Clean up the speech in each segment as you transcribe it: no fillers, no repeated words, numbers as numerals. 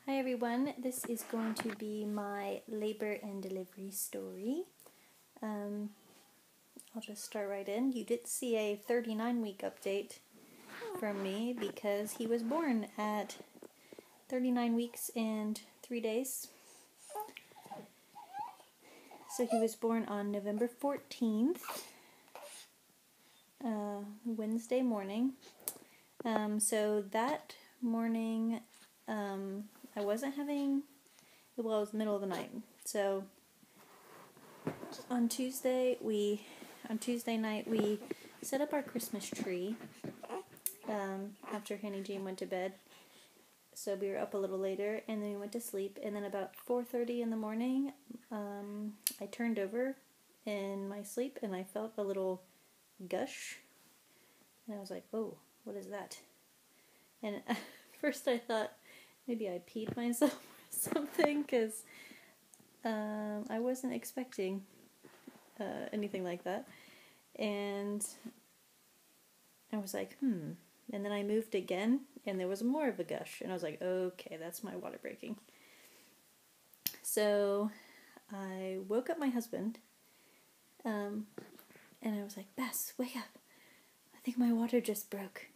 Hi everyone, this is going to be my labor and delivery story. I'll just start right in. You did see a 39-week update from me because he was born at 39 weeks and 3 days. So he was born on November 14th, Wednesday morning. So that morning, I wasn't having, well, it was the middle of the night. So on Tuesday night, we set up our Christmas tree after Henny Jean went to bed. So we were up a little later, and then we went to sleep. And then about 4:30 in the morning, I turned over in my sleep, and I felt a little gush. And I was like, "Oh, what is that?" And at first I thought maybe I peed myself or something, because I wasn't expecting anything like that. And I was like, And then I moved again, and there was more of a gush. And I was like, okay, that's my water breaking. So I woke up my husband, and I was like, Bess, wake up. I think my water just broke.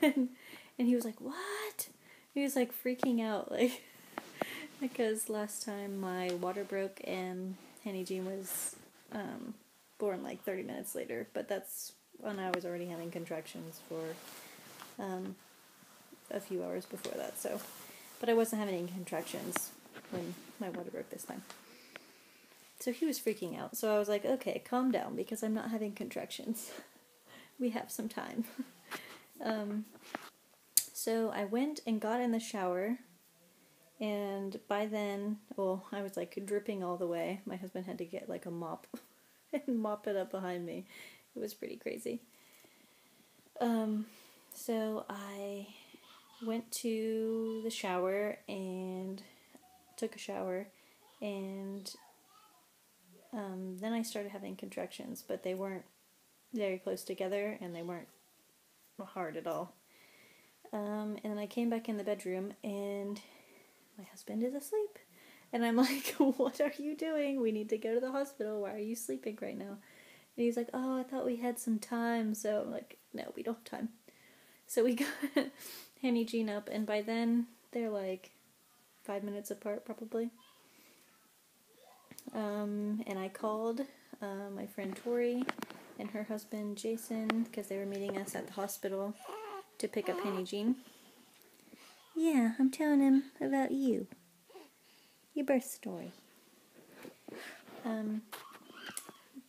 And he was like, what? He was like freaking out, like, because last time my water broke and Henny Jean was born like 30 minutes later, but that's when I was already having contractions for a few hours before that. So, but I wasn't having any contractions when my water broke this time. So he was freaking out. So I was like, okay, calm down, because I'm not having contractions. We have some time. So I went and got in the shower, and by then, well, I was like dripping all the way. My husband had to get like a mop and mop it up behind me. It was pretty crazy. So I went to the shower and took a shower, and then I started having contractions, but they weren't very close together, and they weren't hard at all. And then I came back in the bedroom, and my husband is asleep. And I'm like, what are you doing? We need to go to the hospital. Why are you sleeping right now? And he's like, oh, I thought we had some time. So I'm like, no, we don't have time. So we got Henny Jean up, and by then they're like 5 minutes apart probably. And I called my friend Tori and her husband Jason, because they were meeting us at the hospital to pick up Henny Jean. Yeah, I'm telling him about you. Your birth story.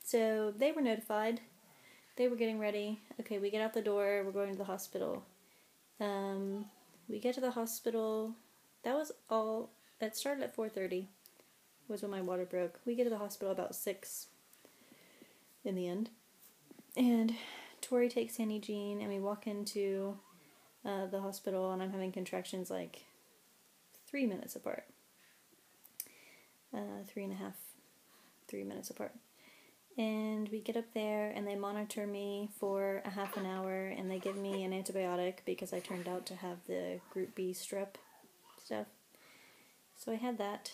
So they were notified. They were getting ready. Okay, we get out the door. We're going to the hospital. We get to the hospital. That was all. It started at 4:30. Was when my water broke. We get to the hospital about 6 in the end. And Tori takes Henny Jean, and we walk into the hospital, and I'm having contractions like 3 minutes apart. 3.5, 3 minutes apart. And we get up there, and they monitor me for a half an hour, and they give me an antibiotic because I turned out to have the group B strep stuff. So I had that.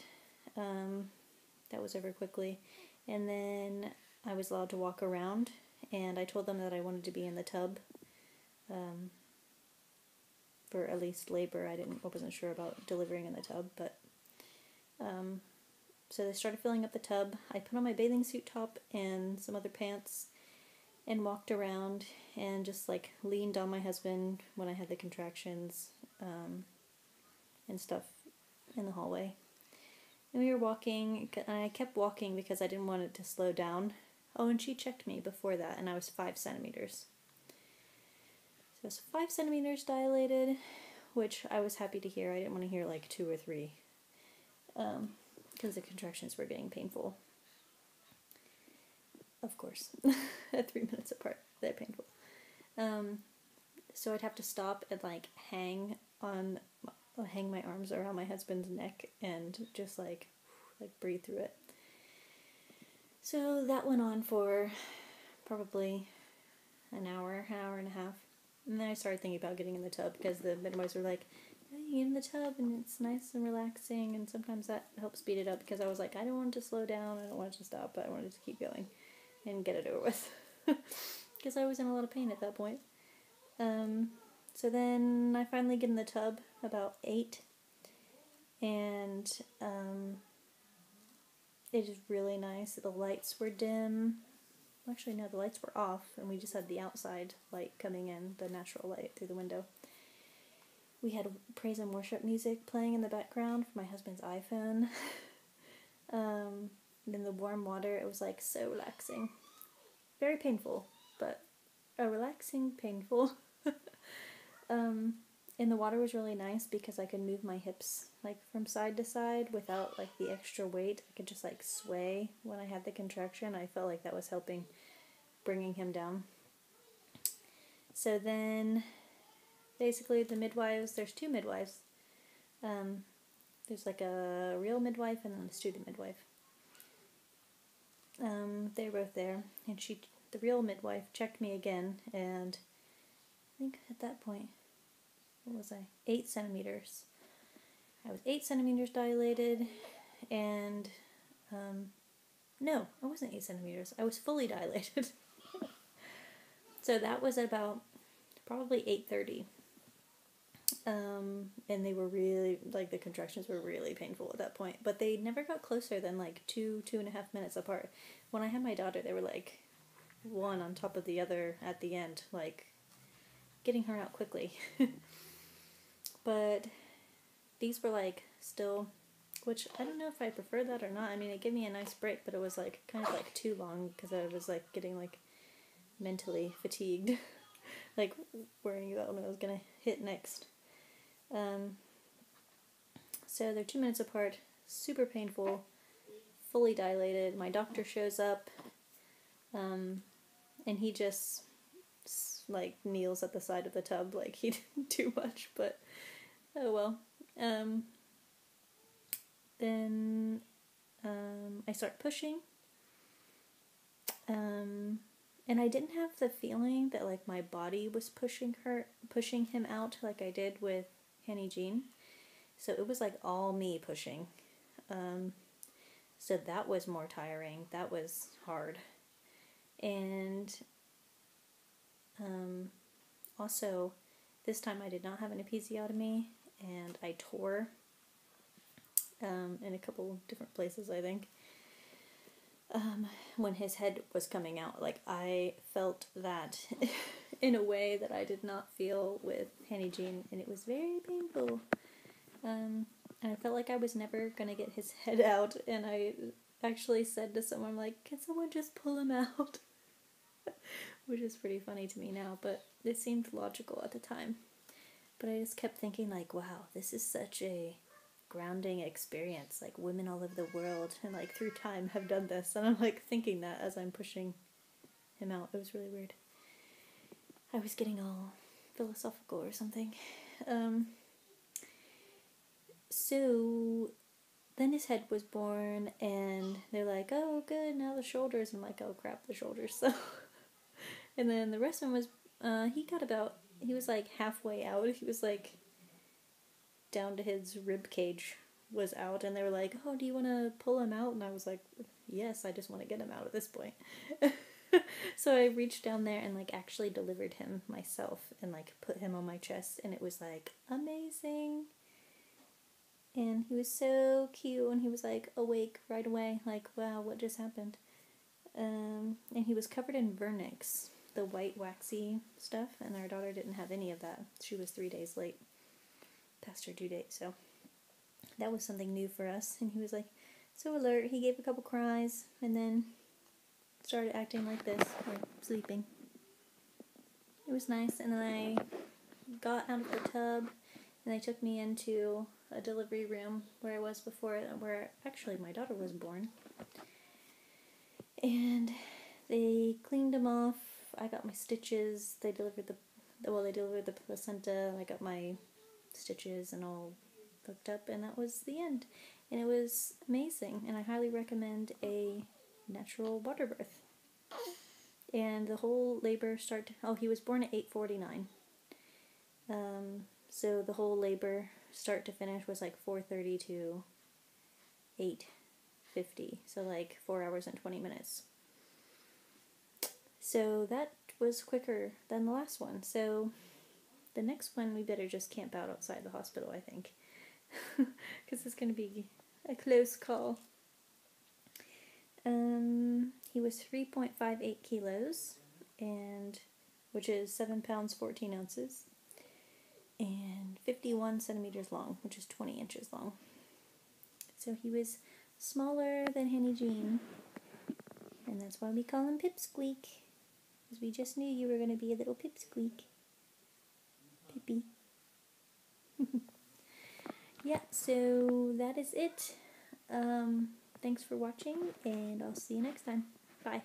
That was over quickly. And then I was allowed to walk around, and I told them that I wanted to be in the tub for at least labor. I wasn't sure about delivering in the tub, but so they started filling up the tub. I put on my bathing suit top and some other pants and walked around and just like leaned on my husband when I had the contractions and stuff in the hallway. And we were walking, and I kept walking because I didn't want it to slow down. Oh, and she checked me before that, and I was 5 centimeters. So I was 5 centimeters dilated, which I was happy to hear. I didn't want to hear like 2 or 3. Because the contractions were getting painful. Of course. At 3 minutes apart, they're painful. So I'd have to stop and like hang my arms around my husband's neck and just like breathe through it. So that went on for probably an hour and a half. And then I started thinking about getting in the tub because the midwives were like, you get in the tub and it's nice and relaxing, and sometimes that helps speed it up because I was like, I don't want it to slow down, I don't want it to stop, but I wanted to keep going and get it over with because I was in a lot of pain at that point. So then I finally get in the tub about 8, and it is really nice. The lights were dim. Actually, no, the lights were off, and we just had the outside light coming in, the natural light through the window. We had praise and worship music playing in the background from my husband's iPhone. In the warm water, it was like so relaxing. Very painful, but a relaxing painful. And the water was really nice because I could move my hips like from side to side without like the extra weight. I could just like sway when I had the contraction. I felt like that was helping bringing him down. So then basically the midwives, there's 2 midwives. There's like a real midwife and then a student midwife. They were both there, and the real midwife checked me again, and I think at that point, what was I? 8 centimeters. I was 8 centimeters dilated, and no, I wasn't 8 centimeters. I was fully dilated. So that was about probably 8:30. And they were really, like, the contractions were really painful at that point. But they never got closer than, like, 2.5 minutes apart. When I had my daughter, they were, like, one on top of the other at the end. Like, getting her out quickly. But these were, like, still, which I don't know if I prefer that or not. I mean, it gave me a nice break, but it was, like, kind of, like, too long because I was, like, getting, like, mentally fatigued. Like, worrying about when I was going to hit next. So they're 2 minutes apart, super painful, fully dilated. My doctor shows up, and he just, like, kneels at the side of the tub, like, he didn't do much, but, oh well. Then, I start pushing, and I didn't have the feeling that, like, my body was pushing him out like I did with Henny Jean. So it was, like, all me pushing. So that was more tiring. That was hard. And also, this time I did not have an episiotomy, and I tore in a couple different places, I think. When his head was coming out, like, I felt that in a way that I did not feel with Henny Jean, and it was very painful. And I felt like I was never gonna get his head out, and I actually said to someone, like, can someone just pull him out? Which is pretty funny to me now, but it seemed logical at the time. But I just kept thinking, like, wow, this is such a grounding experience. Like, women all over the world and, like, through time have done this, and I'm, like, thinking that as I'm pushing him out. It was really weird. I was getting all philosophical or something. So then his head was born, and they're like, oh, good, now the shoulders. I'm like, oh, crap, the shoulders. So, and then the rest of him was, he was, like, halfway out. He was, like, down to his rib cage was out, and they were like, oh, do you want to pull him out? And I was like, yes, I just want to get him out at this point. So I reached down there and, like, actually delivered him myself and, like, put him on my chest, and it was, like, amazing. And he was so cute, and he was, like, awake right away, like, wow, what just happened? And he was covered in vernix, the white waxy stuff, and our daughter didn't have any of that. She was 3 days late past her due date, so that was something new for us. And he was, like, so alert. He gave a couple cries, and then started acting like this, like sleeping. It was nice. And then I got out of the tub, and they took me into a delivery room where I was before, where actually my daughter was born. And they cleaned him off. I got my stitches. They delivered the placenta. I got my stitches and all hooked up, and that was the end. And it was amazing, and I highly recommend a natural water birth. And the whole labor he was born at 8:49. So the whole labor start to finish was like 4:30 to 8:50, so like 4 hours and 20 minutes. So that was quicker than the last one. So the next one we better just camp out outside the hospital, I think, because it's going to be a close call. He was 3.58 kilos, and which is 7 pounds 14 ounces, and 51 centimeters long, which is 20 inches long. So he was smaller than Henny Jean, and that's why we call him Pipsqueak, because we just knew you were going to be a little Pipsqueak. Pippy. Yeah, so that is it. Thanks for watching, and I'll see you next time. Bye.